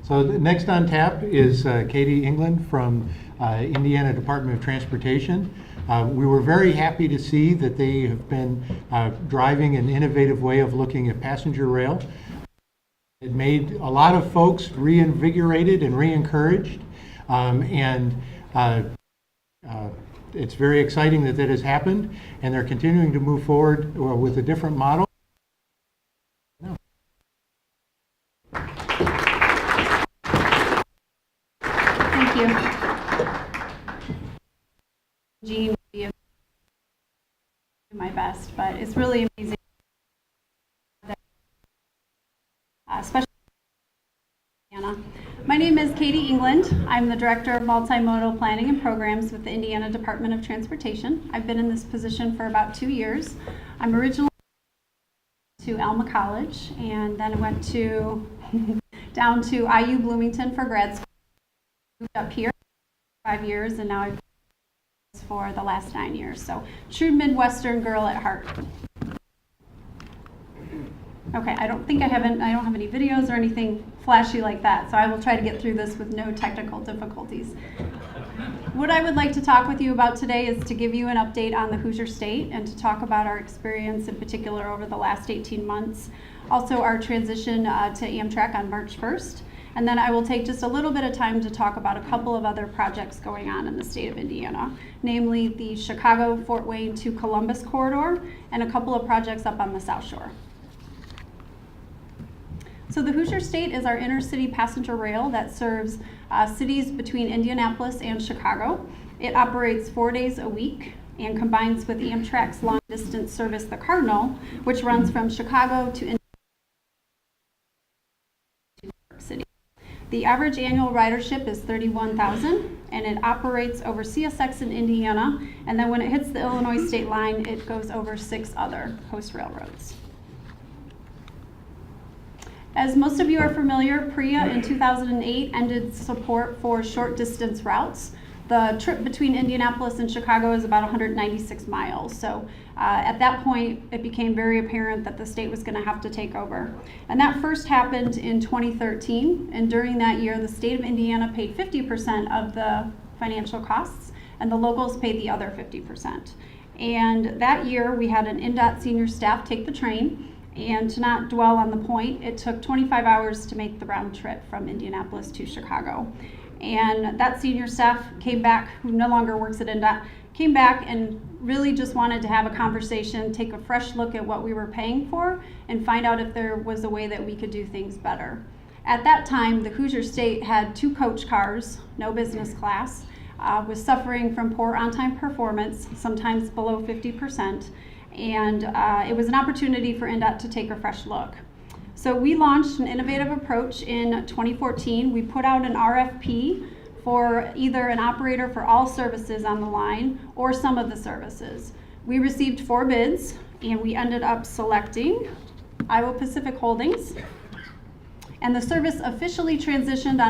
So next on tap is Katie England from Indiana Department of Transportation. We were very happy to see that they have been driving an innovative way of looking at passenger rail. It made a lot of folks reinvigorated and re-encouraged, it's very exciting that that has happened, and they're continuing to move forward with a different model. Thank you. Jean, do my best, but it's really amazing. Especially Indiana. My name is Katie England. I'm the Director of Multimodal Planning and Programs with the Indiana Department of Transportation. I've been in this position for about 2 years. I'm originally to Alma College, and then I went to down to IU Bloomington for grad school. Moved up here for 5 years, and now I've been for the last 9 years. So, true Midwestern girl at heart. Okay, I don't have any videos or anything flashy like that, so I will try to get through this with no technical difficulties. What I would like to talk with you about today is to give you an update on the Hoosier State and to talk about our experience in particular over the last 18 months. Also our transition to Amtrak on March 1st. And then I will take just a little bit of time to talk about a couple of other projects going on in the state of Indiana, namely the Chicago-Fort Wayne to Columbus corridor and a couple of projects up on the South Shore. So the Hoosier State is our intercity passenger rail that serves cities between Indianapolis and Chicago. It operates 4 days a week and combines with Amtrak's long-distance service, the Cardinal, which runs from Chicago to New York City. The average annual ridership is 31,000, and it operates over CSX in Indiana, and then when it hits the Illinois state line, it goes over 6 other host railroads. As most of you are familiar, PREA in 2008 ended support for short distance routes. The trip between Indianapolis and Chicago is about 196 miles. So at that point, it became very apparent that the state was going to have to take over. And that first happened in 2013. And during that year, the state of Indiana paid 50% of the financial costs, and the locals paid the other 50%. And that year, we had an INDOT senior staff take the train. And to not dwell on the point, it took 25 hours to make the round trip from Indianapolis to Chicago. And that senior staff came back, who no longer works at INDOT, came back and really just wanted to have a conversation, take a fresh look at what we were paying for, and find out if there was a way that we could do things better. At that time, the Hoosier State had 2 coach cars, no business class, was suffering from poor on-time performance, sometimes below 50%. And it was an opportunity for INDOT to take a fresh look. So we launched an innovative approach in 2014. We put out an RFP for either an operator for all services on the line or some of the services. We received 4 bids, and we ended up selecting Iowa Pacific Holdings. And the service officially transitioned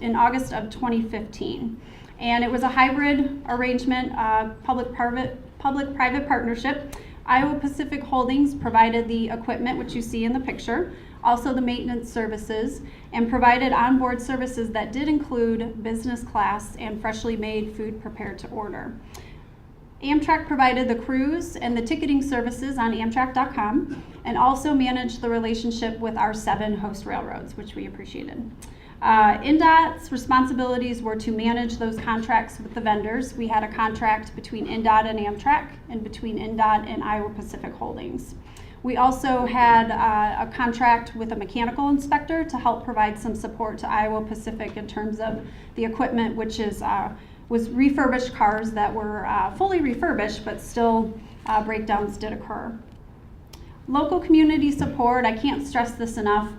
in August of 2015. And it was a hybrid arrangement, public-private partnership. Iowa Pacific Holdings provided the equipment, which you see in the picture, also the maintenance services, and provided onboard services that did include business class and freshly made food prepared to order. Amtrak provided the cruise and the ticketing services on Amtrak.com, and also managed the relationship with our 7 host railroads, which we appreciated. INDOT's responsibilities were to manage those contracts with the vendors. We had a contract between INDOT and Amtrak, and between INDOT and Iowa Pacific Holdings. We also had a contract with a mechanical inspector to help provide some support to Iowa Pacific in terms of the equipment, which was refurbished cars that were fully refurbished, but still breakdowns did occur. Local community support, I can't stress this enough.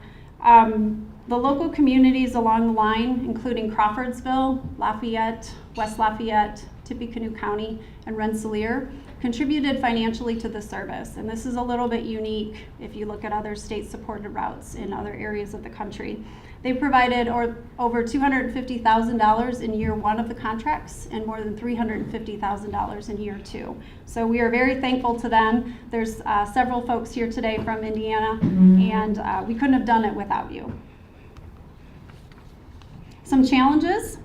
The local communities along the line, including Crawfordsville, Lafayette, West Lafayette, Tippecanoe County, and Rensselaer, contributed financially to the service. And this is a little bit unique if you look at other state-supported routes in other areas of the country. They provided over $250,000 in year 1 of the contracts and more than $350,000 in year 2. So we are very thankful to them. There's several folks here today from Indiana, and we couldn't have done it without you. Some challenges,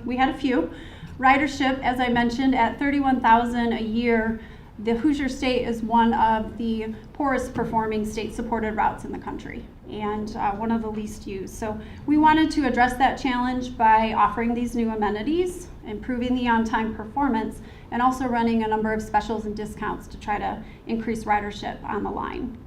we had a few. Ridership, as I mentioned, at 31,000 a year, the Hoosier State is one of the poorest performing state-supported routes in the country and one of the least used. So we wanted to address that challenge by offering these new amenities, improving the on-time performance, and also running a number of specials and discounts to try to increase ridership on the line.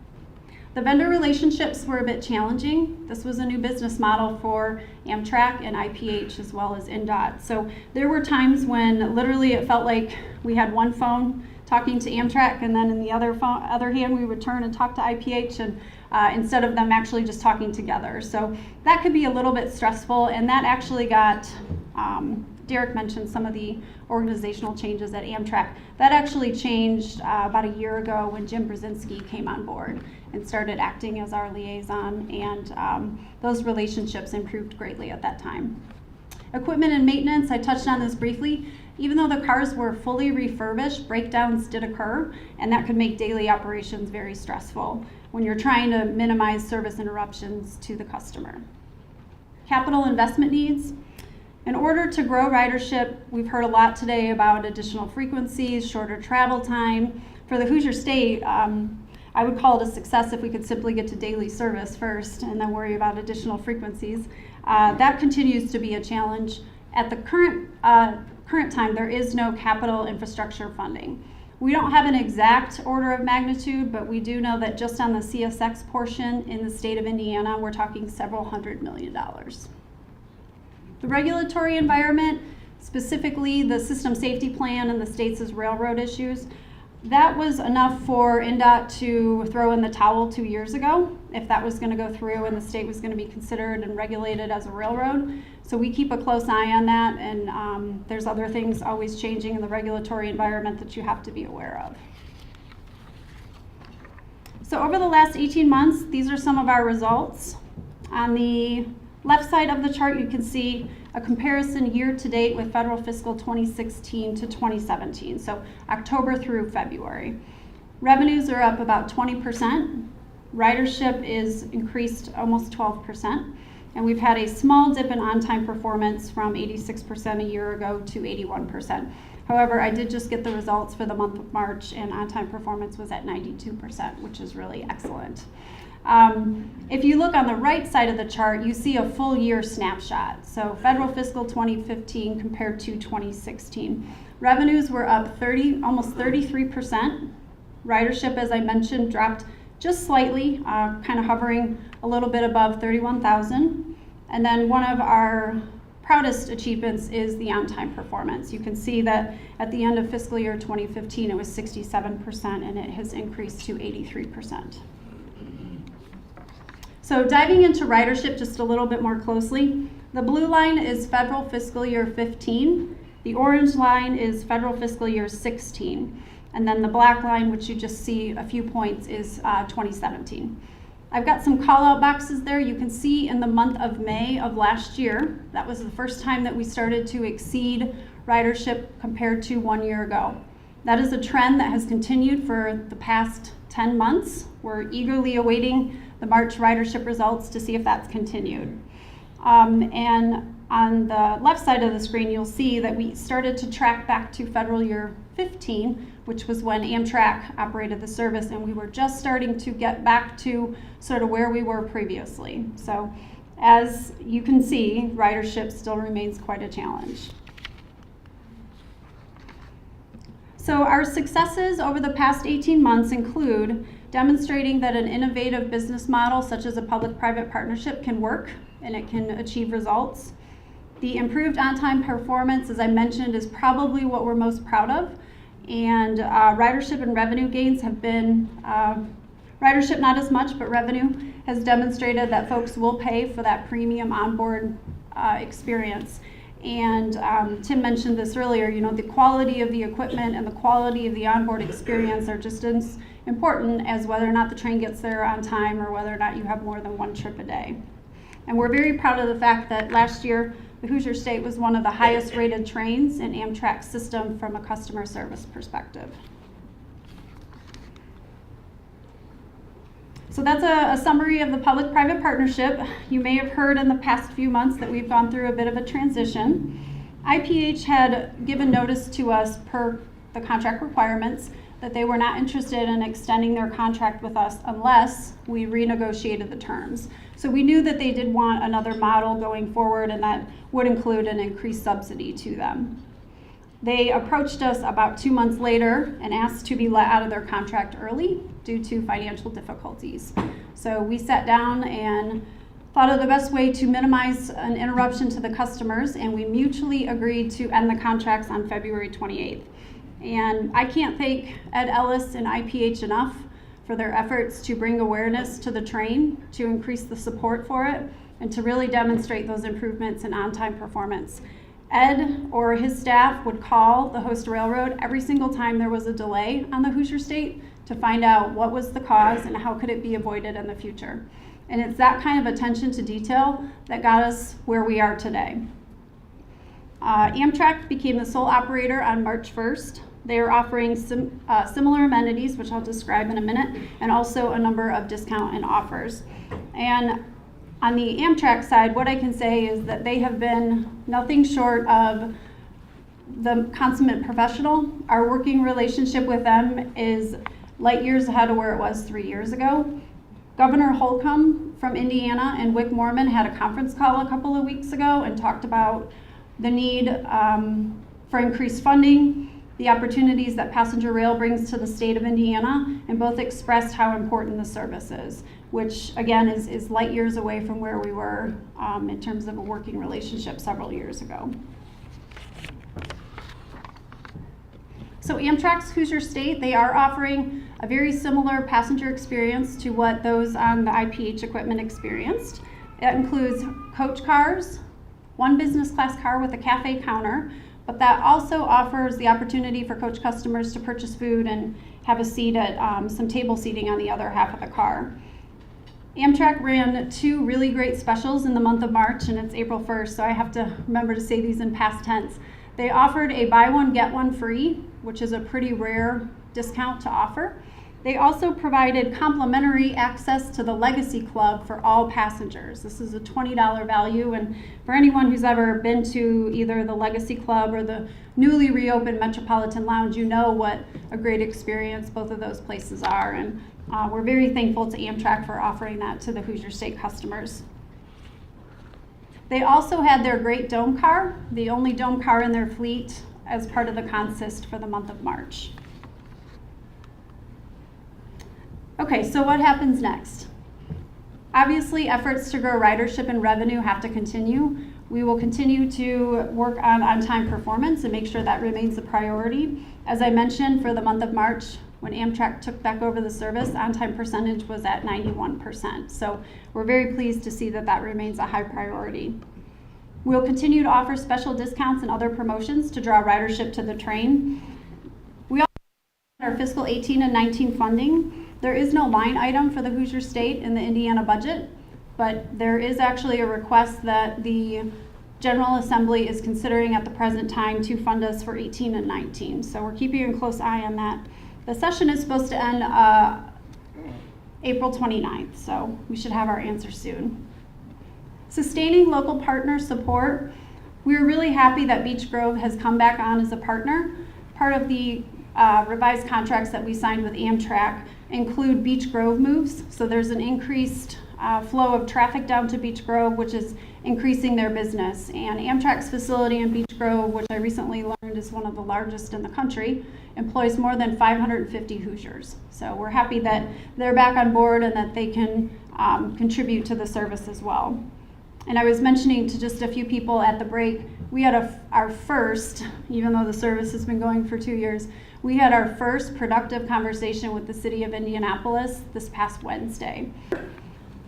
The vendor relationships were a bit challenging. This was a new business model for Amtrak and IPH as well as INDOT. So there were times when literally it felt like we had one phone talking to Amtrak, and then in the other hand we would turn and talk to IPH, and instead of them actually just talking together. So that could be a little bit stressful, and that actually got, Derek mentioned some of the organizational changes at Amtrak. That actually changed about a year ago when Jim Brzezinski came on board and started acting as our liaison, and those relationships improved greatly at that time. Equipment and maintenance, I touched on this briefly. Even though the cars were fully refurbished, breakdowns did occur, and that could make daily operations very stressful when you're trying to minimize service interruptions to the customer. Capital investment needs. In order to grow ridership, we've heard a lot today about additional frequencies, shorter travel time. For the Hoosier State, I would call it a success if we could simply get to daily service first and then worry about additional frequencies. That continues to be a challenge. At the current time, there is no capital infrastructure funding. We don't have an exact order of magnitude, but we do know that just on the CSX portion in the state of Indiana, we're talking several $100 million. The regulatory environment, specifically the system safety plan and the state's railroad issues, that was enough for INDOT to throw in the towel 2 years ago if that was going to go through and the state was going to be considered and regulated as a railroad. So we keep a close eye on that, and there's other things always changing in the regulatory environment that you have to be aware of. So over the last 18 months, these are some of our results. On the left side of the chart, you can see a comparison year to date with federal fiscal 2016 to 2017, so October through February. Revenues are up about 20%. Ridership is increased almost 12%. And we've had a small dip in on-time performance from 86% a year ago to 81%. However, I did just get the results for the month of March, and on-time performance was at 92%, which is really excellent. If you look on the right side of the chart, you see a full year snapshot. So federal fiscal 2015 compared to 2016. Revenues were up almost 33%. Ridership, as I mentioned, dropped just slightly, kind of hovering a little bit above 31,000. And then one of our proudest achievements is the on-time performance. You can see that at the end of fiscal year 2015, it was 67%, and it has increased to 83%. So diving into ridership just a little bit more closely, the blue line is federal fiscal year 15. The orange line is federal fiscal year 16. And then the black line, which you just see a few points, is 2017. I've got some call-out boxes there. You can see in the month of May of last year, that was the first time that we started to exceed ridership compared to 1 year ago. That is a trend that has continued for the past 10 months. We're eagerly awaiting the March ridership results to see if that's continued. And on the left side of the screen, you'll see that we started to track back to federal year 15, which was when Amtrak operated the service, and we were just starting to get back to sort of where we were previously. So as you can see, ridership still remains quite a challenge. So our successes over the past 18 months include demonstrating that an innovative business model such as a public-private partnership can work and it can achieve results. The improved on-time performance, as I mentioned, is probably what we're most proud of. And ridership and revenue gains have been, ridership not as much, but revenue has demonstrated that folks will pay for that premium onboard experience. And Tim mentioned this earlier, you know, the quality of the equipment and the quality of the onboard experience are just as important as whether or not the train gets there on time or whether or not you have more than one trip a day. And we're very proud of the fact that last year, the Hoosier State was one of the highest rated trains in Amtrak's system from a customer service perspective. So that's a summary of the public-private partnership. You may have heard in the past few months that we've gone through a bit of a transition. IPH had given notice to us per the contract requirements that they were not interested in extending their contract with us unless we renegotiated the terms. So we knew that they did want another model going forward, and that would include an increased subsidy to them. They approached us about 2 months later and asked to be let out of their contract early due to financial difficulties. So we sat down and thought of the best way to minimize an interruption to the customers, and we mutually agreed to end the contracts on February 28th. And I can't thank Ed Ellis and IPH enough for their efforts to bring awareness to the train, to increase the support for it, and to really demonstrate those improvements in on-time performance. Ed or his staff would call the host railroad every single time there was a delay on the Hoosier State to find out what was the cause and how could it be avoided in the future. And it's that kind of attention to detail that got us where we are today. Amtrak became the sole operator on March 1st. They are offering similar amenities, which I'll describe in a minute, and also a number of discount and offers. And on the Amtrak side, what I can say is that they have been nothing short of the consummate professional. Our working relationship with them is light years ahead of where it was 3 years ago. Governor Holcomb from Indiana and Wick Moorman had a conference call a couple of weeks ago and talked about the need for increased funding, the opportunities that passenger rail brings to the state of Indiana, and both expressed how important the service is, which again is light years away from where we were in terms of a working relationship several years ago. So Amtrak's Hoosier State, they are offering a very similar passenger experience to what those on the IPH equipment experienced. It includes coach cars, one business class car with a cafe counter, but that also offers the opportunity for coach customers to purchase food and have a seat at some table seating on the other half of the car. Amtrak ran 2 really great specials in the month of March, and it's April 1st, so I have to remember to say these in past tense. They offered a buy one, get one free, which is a pretty rare discount to offer. They also provided complimentary access to the Legacy Club for all passengers. This is a $20 value, and for anyone who's ever been to either the Legacy Club or the newly reopened Metropolitan Lounge, you know what a great experience both of those places are, and we're very thankful to Amtrak for offering that to the Hoosier State customers. They also had their great dome car, the only dome car in their fleet, as part of the consist for the month of March. Okay, so what happens next? Obviously, efforts to grow ridership and revenue have to continue. We will continue to work on on-time performance and make sure that remains a priority. As I mentioned, for the month of March, when Amtrak took back over the service, on-time percentage was at 91%. So we're very pleased to see that that remains a high priority. We'll continue to offer special discounts and other promotions to draw ridership to the train. We also have our fiscal 18 and 19 funding. There is no line item for the Hoosier State in the Indiana budget, but there is actually a request that the General Assembly is considering at the present time to fund us for 18 and 19. So we're keeping a close eye on that. The session is supposed to end April 29th, so we should have our answer soon. Sustaining local partner support. We're really happy that Beech Grove has come back on as a partner. Part of the revised contracts that we signed with Amtrak include Beech Grove moves, so there's an increased flow of traffic down to Beech Grove, which is increasing their business. And Amtrak's facility in Beech Grove, which I recently learned is one of the largest in the country, employs more than 550 Hoosiers. So we're happy that they're back on board and that they can contribute to the service as well. And I was mentioning to just a few people at the break, we had our first, even though the service has been going for 2 years, we had our first productive conversation with the city of Indianapolis this past Wednesday.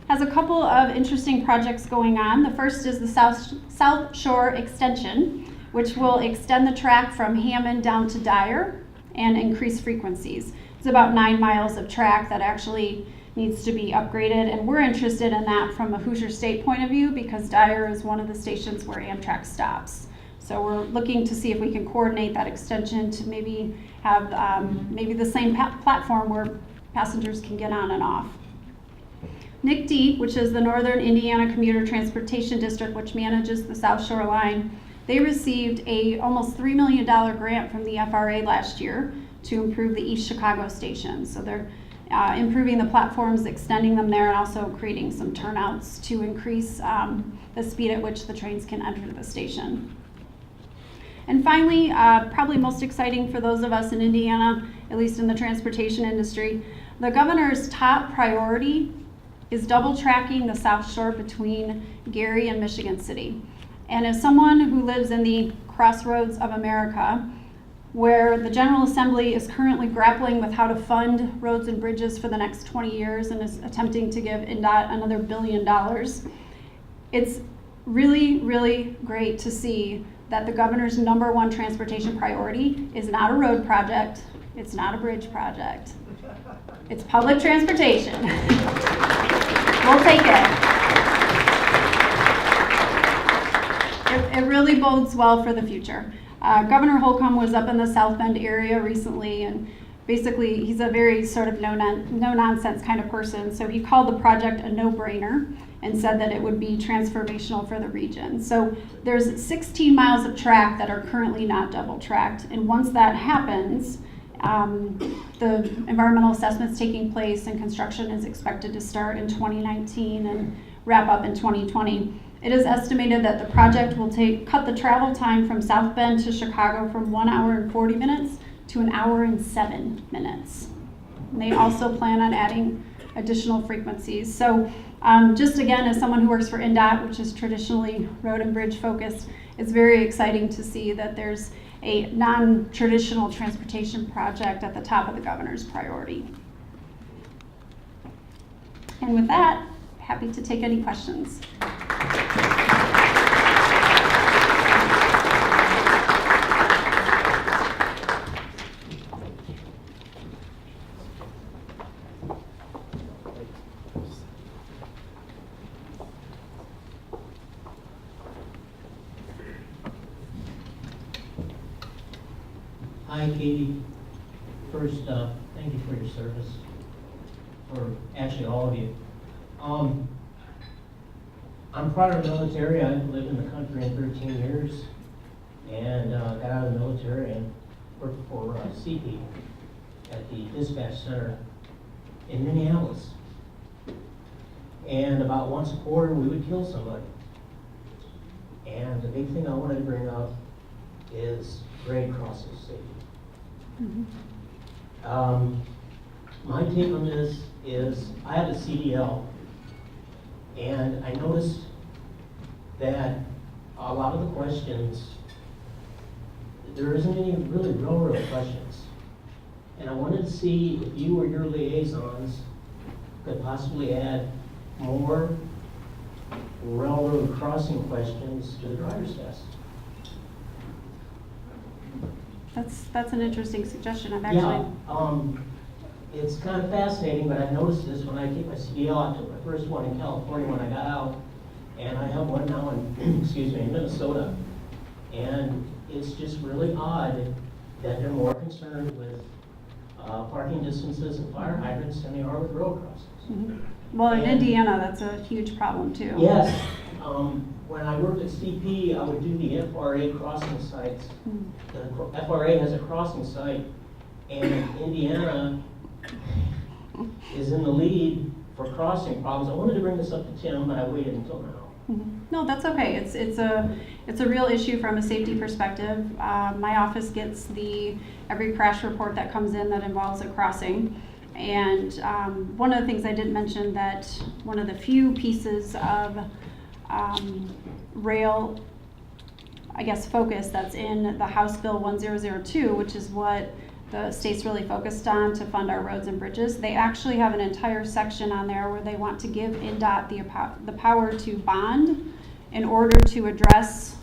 Has a couple of interesting projects going on. The first is the South Shore Extension, which will extend the track from Hammond down to Dyer and increase frequencies. It's about 9 miles of track that actually needs to be upgraded, and we're interested in that from a Hoosier State point of view because Dyer is one of the stations where Amtrak stops. So we're looking to see if we can coordinate that extension to maybe have maybe the same platform where passengers can get on and off. NICD, which is the Northern Indiana Commuter Transportation District, which manages the South Shore Line, they received a almost $3 million grant from the FRA last year to improve the East Chicago station. So they're improving the platforms, extending them there, and also creating some turnouts to increase the speed at which the trains can enter the station. And finally, probably most exciting for those of us in Indiana, at least in the transportation industry, the governor's top priority is double tracking the South Shore between Gary and Michigan City. And as someone who lives in the crossroads of America, where the General Assembly is currently grappling with how to fund roads and bridges for the next 20 years and is attempting to give INDOT another $1 billion, it's really, really great to see that the governor's #1 transportation priority is not a road project, it's not a bridge project, it's public transportation. We'll take it. It really bodes well for the future. Governor Holcomb was up in the South Bend area recently, and basically he's a very sort of no-nonsense kind of person, so he called the project a no-brainer and said that it would be transformational for the region. So there's 16 miles of track that are currently not double tracked, and once that happens, the environmental assessment's taking place and construction is expected to start in 2019 and wrap up in 2020. It is estimated that the project will cut the travel time from South Bend to Chicago from 1 hour and 40 minutes to 1 hour and 7 minutes. And they also plan on adding additional frequencies. So just again, as someone who works for INDOT, which is traditionally road and bridge focused, it's very exciting to see that there's a non-traditional transportation project at the top of the governor's priority. And with that, happy to take any questions. Hi, Katie. First, thank you for your service, for actually all of you. I'm proud of the military. I've lived in the country in 13 years and got out of the military and worked for CP at the dispatch center in Minneapolis. And about once a quarter, we would kill somebody. And the big thing I wanted to bring up is grade crossing safety. Mm-hmm. My take on this is I have a CDL, and I noticed that a lot of the questions, there isn't any really real questions. And I wanted to see if you or your liaisons could possibly add more railroad crossing questions to the driver's test. That's an interesting suggestion. I've actually It's kind of fascinating, but I've noticed this when I take my CDL. I took my first one in California when I got out, and I have one now in in Minnesota. And it's just really odd that they're more concerned with parking distances and fire hydrants than they are with road crossings. Mm-hmm. Well, in Indiana, that's a huge problem too. Yes. When I worked at CP, I would do the FRA crossing sites. The FRA has a crossing site, and Indiana is in the lead for crossing problems. I wanted to bring this up to Tim, but I waited until now. Mm-hmm. No, that's okay. It's a real issue from a safety perspective. My office gets every crash report that comes in that involves a crossing. And one of the things I didn't mention, that one of the few pieces of rail, I guess, focus that's in the House Bill 1002, which is what the state's really focused on to fund our roads and bridges. They actually have an entire section on there where they want to give INDOT the power to bond in order to address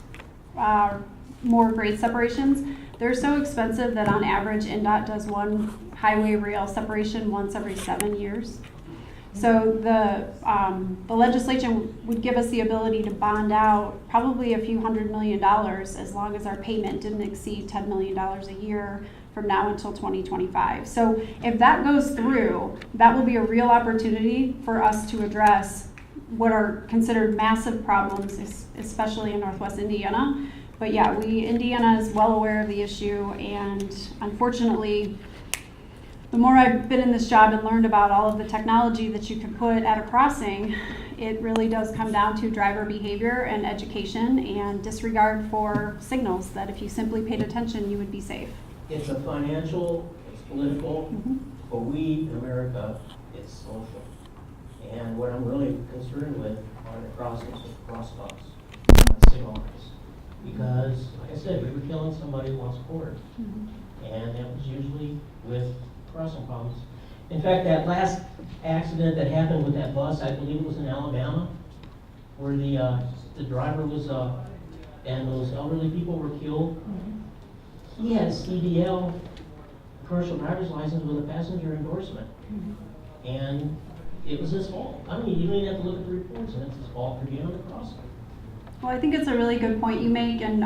more grade separations. They're so expensive that on average INDOT does one highway rail separation once every 7 years. So the legislation would give us the ability to bond out probably a few $100 million as long as our payment didn't exceed $10 million a year from now until 2025. So if that goes through, that will be a real opportunity for us to address what are considered massive problems, especially in Northwest Indiana. But yeah, Indiana is well aware of the issue, and unfortunately, the more I've been in this job and learned about all of the technology that you can put at a crossing, it really does come down to driver behavior and education and disregard for signals that if you simply paid attention, you would be safe. It's a financial, it's political, Mhm. but we in America, it's social. And what I'm really concerned with are the crossings with crosswalks, not signal lines. Because, like I said, we were killing somebody once a quarter. And that was usually with crossing problems. In fact, that last accident that happened with that bus, I believe it was in Alabama, where the driver was, and those elderly people were killed. He had a CDL, commercial driver's license with a passenger endorsement. And it was his fault. I mean, you don't even have to look at the reports, and it's his fault for being on the crossing. Well, I think it's a really good point you make, and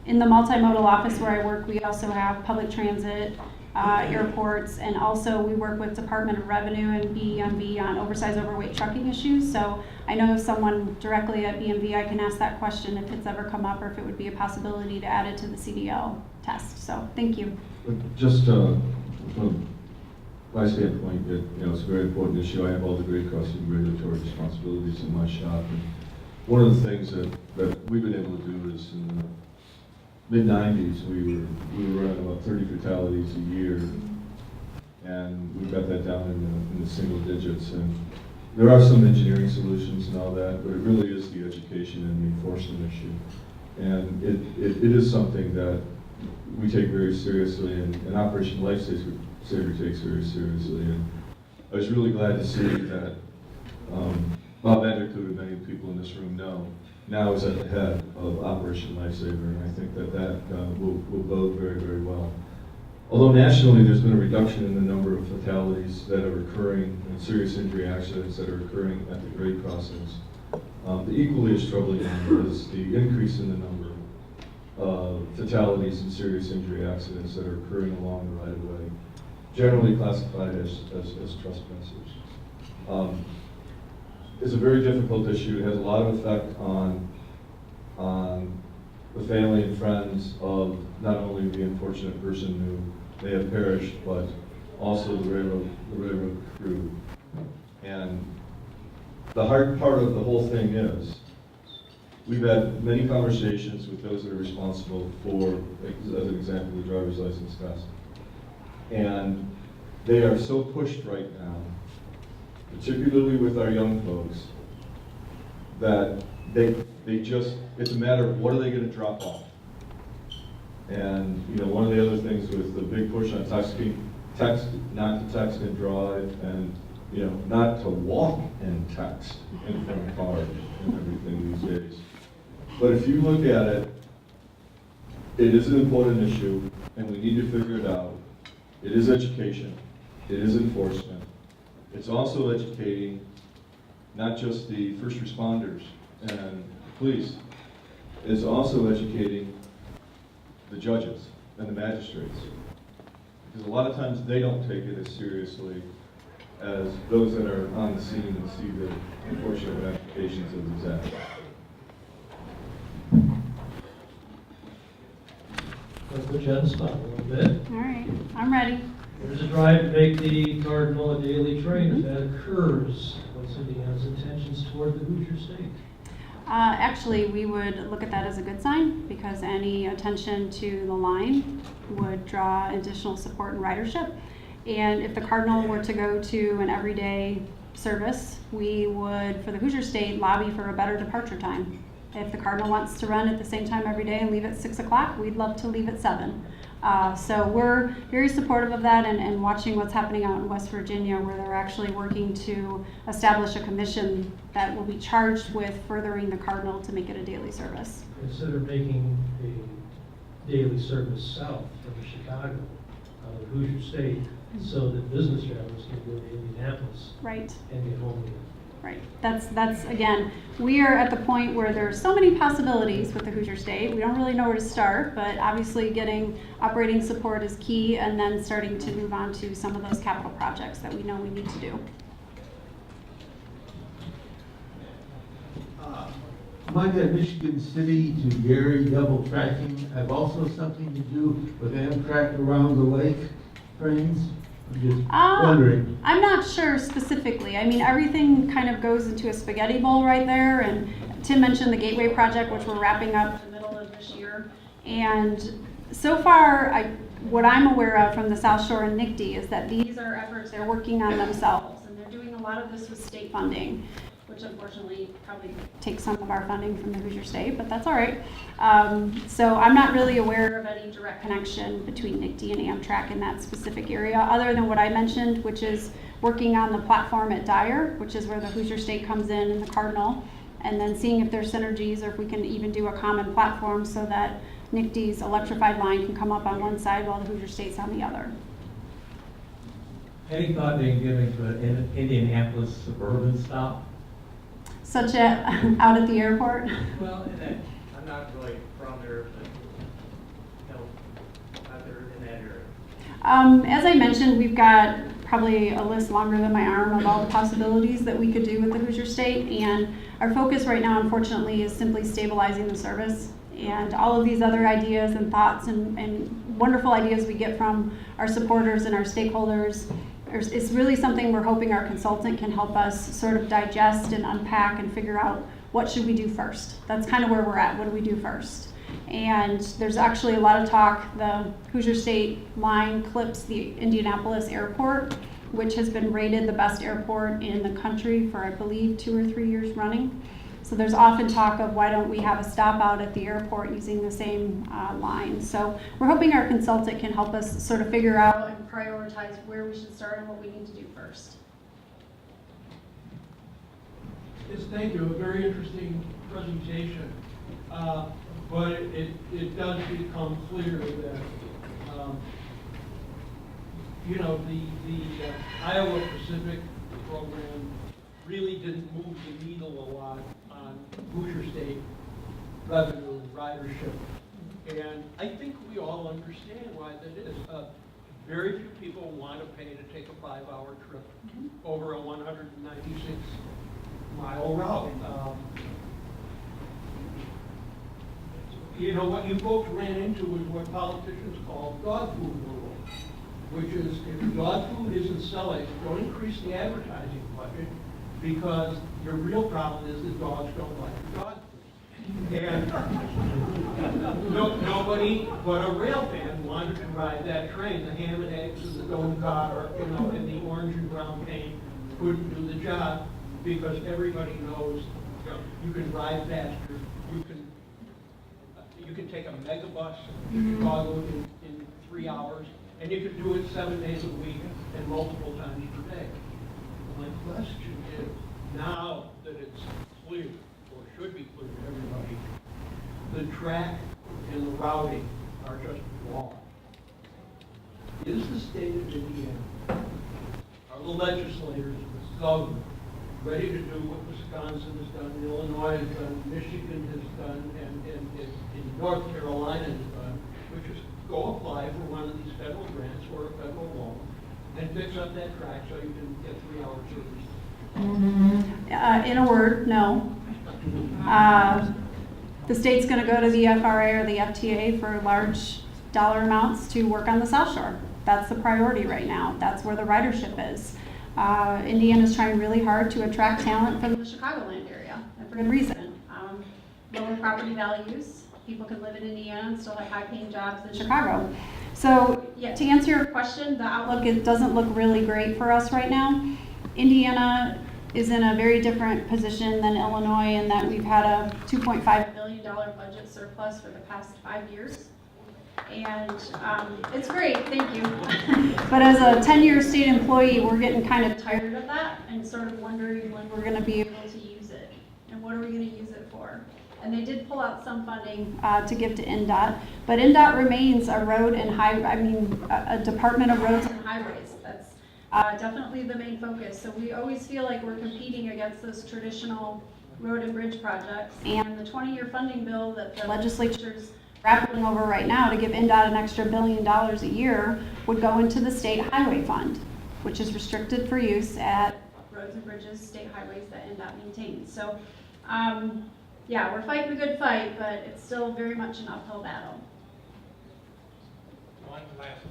in the multimodal office where I work, we also have public transit, airports, and also we work with Department of Revenue and BMV on oversized overweight trucking issues. So I know someone directly at BMV, I can ask that question if it's ever come up, or if it would be a possibility to add it to the CDL test. So thank you. But just from my standpoint, it's a very important issue. I have all the grade crossing regulatory responsibilities in my shop. And one of the things that we've been able to do is in the mid-90s, we were running about 30 fatalities a year, and we've got that down in the single digits. And there are some engineering solutions and all that, but it really is the education and the enforcement issue. And it is something that we take very seriously, and Operation Lifesaver takes very seriously. And I was really glad to see that Bob Vanderkoot, who many people in this room know, now is at the head of Operation Lifesaver, and I think that will bode very, very well. Although nationally there's been a reduction in the number of fatalities that are occurring and serious injury accidents that are occurring at the grade crossings, the equally as troubling is the increase in the number of fatalities and serious injury accidents that are occurring along the right-of-way, generally classified as trespassers. It's a very difficult issue. It has a lot of effect on the family and friends of not only the unfortunate person who may have perished, but also the railroad crew. And the hard part of the whole thing is, we've had many conversations with those that are responsible for, as an example, the driver's license test. And they are so pushed right now, particularly with our young folks, that they just, it's a matter of what are they going to drop off. And one of the other things with the big push on not to text and drive, and not to walk and text in front of cars and everything these days. But if you look at it, it is an important issue, and we need to figure it out. It is education, it is enforcement. It's also educating not just the first responders and the police, it's also educating the judges and the magistrates. Because a lot of times they don't take it as seriously as those that are on the scene and see the unfortunate ramifications of these acts. Let's put you on the spot a little bit. All right, I'm ready. There's a drive to make the Cardinal a daily train. If that occurs, what's Indiana's intentions toward the Hoosier State? Actually, we would look at that as a good sign, because any attention to the line would draw additional support and ridership. And if the Cardinal were to go to an everyday service, we would, for the Hoosier State, lobby for a better departure time. If the Cardinal wants to run at the same time every day and leave at 6 o'clock, we'd love to leave at 7. So we're very supportive of that, and watching what's happening out in West Virginia, where they're actually working to establish a commission that will be charged with furthering the Cardinal to make it a daily service. Consider making a daily service south from Chicago. out of Hoosier State so that business travelers can go to Indianapolis Right. and get home again. Right. That's again, we are at the point where there's so many possibilities with the Hoosier State. We don't really know where to start, but obviously getting operating support is key, and then starting to move on to some of those capital projects that we know we need to do. Might that Michigan City to Gary double tracking have also something to do with Amtrak around the lake trains? I'm just wondering. I'm not sure specifically. I mean, everything kind of goes into a spaghetti bowl right there, and Tim mentioned the Gateway project, which we're wrapping up in the middle of this year. And so far, what I'm aware of from the South Shore and NICD is that these are efforts they're working on themselves, and they're doing a lot of this with state funding, which unfortunately probably takes some of our funding from the Hoosier State, but that's all right. So I'm not really aware of any direct connection between NICD and Amtrak in that specific area, other than what I mentioned, which is working on the platform at Dyer, which is where the Hoosier State comes in and the Cardinal, and then seeing if there's synergies or if we can even do a common platform so that NICD's electrified line can come up on one side while the Hoosier State's on the other. Any thought being given to an Indianapolis suburban stop? Such out at the airport. Well, I'm not really from there, but, you know, out there in that area. As I mentioned, we've got probably a list longer than my arm of all the possibilities that we could do with the Hoosier State, and our focus right now, unfortunately, is simply stabilizing the service. And all of these other ideas and thoughts and wonderful ideas we get from our supporters and our stakeholders, it's really something we're hoping our consultant can help us sort of digest and unpack and figure out what should we do first. That's kind of where we're at. What do we do first? And there's actually a lot of talk. The Hoosier State line clips the Indianapolis airport, which has been rated the best airport in the country for, I believe, 2 or 3 years running. So there's often talk of why don't we have a stop out at the airport using the same line. So we're hoping our consultant can help us sort of figure out and prioritize where we should start and what we need to do first. Yes, thank you. A very interesting presentation. But it does become clear that, you know, the Iowa Pacific program really didn't move the needle a lot on Hoosier State revenue and ridership. And I think we all understand why that is. Very few people want to pay to take a 5-hour trip over a 196-mile route. You know, what you folks ran into is what politicians call dog food rule, which is if dog food isn't selling, don't increase the advertising budget, because your real problem is the dogs don't like your dog food. And nobody but a rail fan wanted to ride that train. The ham and eggs and the donut, or, you know, and the orange and brown paint couldn't do the job, because everybody knows, you know, you can ride faster. You can take a megabus to Chicago in 3 hours, and you can do it 7 days a week and multiple times per day. My question is, now that it's clear, or should be clear to everybody, the track and the routing are just wrong. Is the state of Indiana, are the legislators, the government, ready to do what Wisconsin has done, Illinois has done, Michigan has done, and North Carolina has done, which is go apply for one of these federal grants or a federal loan and fix up that track so you can get 3-hour service? In a word, no. The state's going to go to the FRA or the FTA for large dollar amounts to work on the South Shore. That's the priority right now. That's where the ridership is. Indiana's trying really hard to attract talent from the Chicagoland area, and for good reason. Lower property values. People can live in Indiana and still have high-paying jobs in Chicago. So, yeah, to answer your question, the outlook, it doesn't look really great for us right now. Indiana is in a very different position than Illinois in that we've had a $2.5 billion budget surplus for the past 5 years. And it's great, thank you. But as a 10-year state employee, we're getting kind of tired of that and sort of wondering when we're going to be able to use it. And what are we going to use it for? and they did pull out some funding to give to INDOT. But INDOT remains a Department of Roads and Highways. That's definitely the main focus. So we always feel like we're competing against those traditional road and bridge projects. And the 20-year funding bill that the legislature's grappling over right now to give INDOT an extra $1 billion a year would go into the state highway fund, which is restricted for use at roads and bridges, state highways that INDOT maintains. So, yeah, we're fighting a good fight, but it's still very much an uphill battle. One last.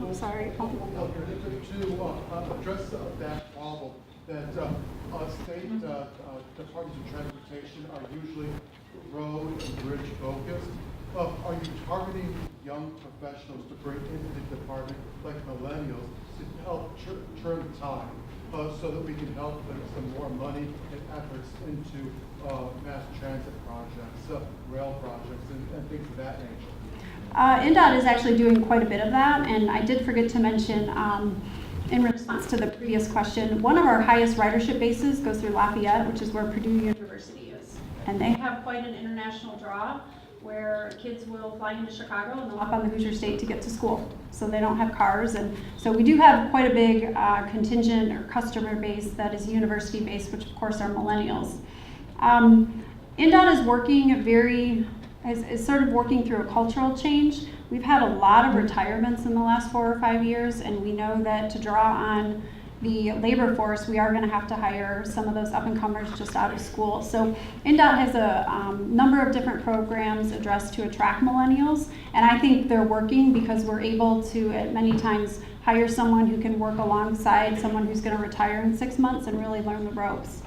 I'm sorry. To address that problem, that state departments of transportation are usually road and bridge focused. Are you targeting young professionals to bring into the department, like millennials, to help turn the tide, so that we can help put some more money and efforts into mass transit projects, rail projects, and things of that nature? INDOT is actually doing quite a bit of that, and I did forget to mention, in response to the previous question, one of our highest ridership bases goes through Lafayette, which is where Purdue University is. And they have quite an international draw where kids will fly into Chicago and they'll hop on the Hoosier State to get to school. So they don't have cars. And so we do have quite a big contingent or customer base that is university based, which of course are millennials. INDOT is working is sort of working through a cultural change. We've had a lot of retirements in the last 4 or 5 years, and we know that to draw on the labor force, we are going to have to hire some of those up-and-comers just out of school. So INDOT has a number of different programs addressed to attract millennials, and I think they're working because we're able to, at many times, hire someone who can work alongside someone who's going to retire in 6 months and really learn the ropes.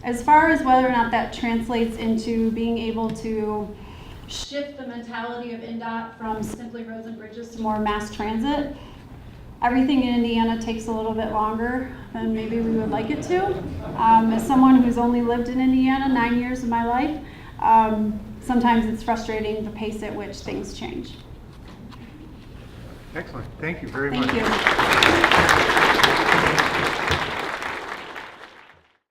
As far as whether or not that translates into being able to shift the mentality of INDOT from simply roads and bridges to more mass transit, everything in Indiana takes a little bit longer than maybe we would like it to. As someone who's only lived in Indiana 9 years of my life, sometimes it's frustrating the pace at which things change. Excellent. Thank you very much. Thank you.